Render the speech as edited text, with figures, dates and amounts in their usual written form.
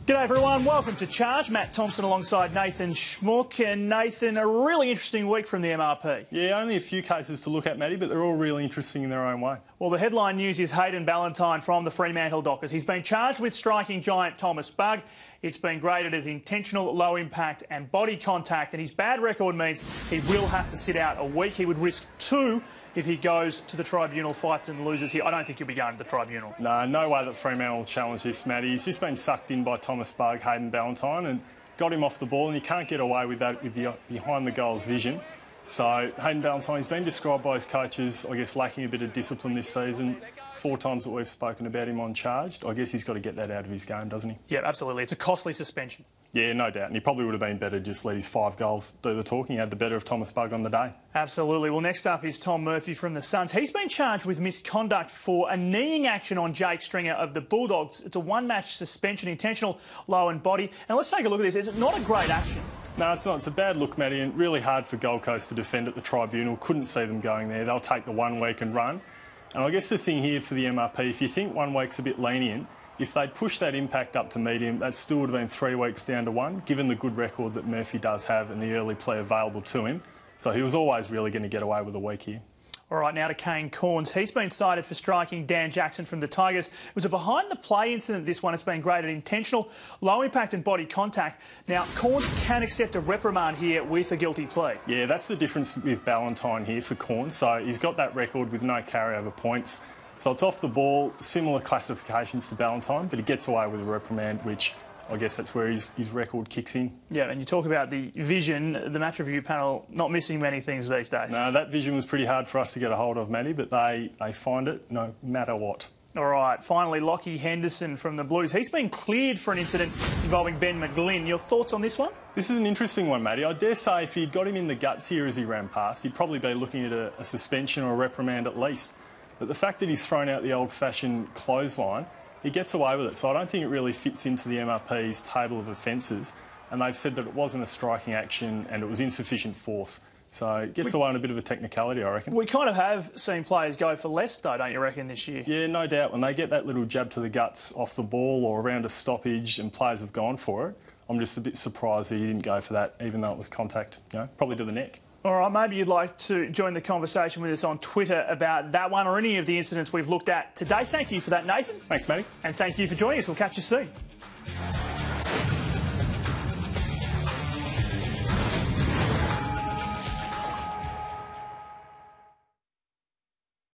G'day everyone, welcome to Charge. Matt Thompson alongside Nathan Schmook. And Nathan, a really interesting week from the MRP. Yeah, only a few cases to look at, Matty, but they're all really interesting in their own way. Well, the headline news is Hayden Ballantyne from the Fremantle Dockers. He's been charged with striking giant Thomas Bugg. It's been graded as intentional, low impact and body contact, and his bad record means he will have to sit out a week. He would risk 2 if he goes to the tribunal, fights and loses here. I don't think he'll be going to the tribunal. No way that Fremantle will challenge this, Matty. He's just been sucked in by Thomas Bugg, Hayden Ballantyne, and got him off the ball, and you can't get away with that with the behind-the-goals vision. So Hayden Ballantyne's been described by his coaches, I guess, lacking a bit of discipline this season. 4 times that we've spoken about him uncharged. I guess he's got to get that out of his game, doesn't he? Yeah, absolutely. It's a costly suspension. Yeah, no doubt. And he probably would have been better to just let his 5 goals do the talking. He had the better of Thomas Bugg on the day. Absolutely. Well, next up is Tom Murphy from the Suns. He's been charged with misconduct for a kneeing action on Jake Stringer of the Bulldogs. It's a 1-match suspension, intentional low in body. And let's take a look at this. It's not a great action. No, it's not. It's a bad look, Matty, and really hard for Gold Coast to defend at the tribunal. Couldn't see them going there. They'll take the 1 week and run. And I guess the thing here for the MRP, if you think 1 week's a bit lenient, if they'd pushed that impact up to medium, that still would have been 3 weeks down to 1, given the good record that Murphy does have and the early play available to him. So he was always really going to get away with a week here. All right, now to Kane Cornes. He's been cited for striking Dan Jackson from the Tigers. It was a behind-the-play incident, this one. It's been graded intentional, low impact and body contact. Now, Cornes can accept a reprimand here with a guilty plea. Yeah, that's the difference with Ballantyne here for Cornes. So he's got that record with no carryover points. So it's off the ball, similar classifications to Ballantyne, but he gets away with a reprimand, which I guess that's where his record kicks in. Yeah, and you talk about the vision, the match review panel not missing many things these days. No, that vision was pretty hard for us to get a hold of, Matty, but they find it no matter what. All right, finally, Lockie Henderson from the Blues. He's been cleared for an incident involving Ben McGlynn. Your thoughts on this one? This is an interesting one, Matty. I dare say if he'd got him in the guts here as he ran past, he'd probably be looking at a suspension or a reprimand at least. But the fact that he's thrown out the old-fashioned clothesline, he gets away with it. So I don't think it really fits into the MRP's table of offences. And they've said that it wasn't a striking action and it was insufficient force. So it gets away on a bit of a technicality, I reckon. We kind of have seen players go for less, though, don't you reckon, this year? Yeah, no doubt. When they get that little jab to the guts off the ball or around a stoppage and players have gone for it, I'm just a bit surprised that he didn't go for that, even though it was contact, probably to the neck. All right, maybe you'd like to join the conversation with us on Twitter about that one or any of the incidents we've looked at today. Thank you for that, Nathan. Thanks, Matty. And thank you for joining us. We'll catch you soon.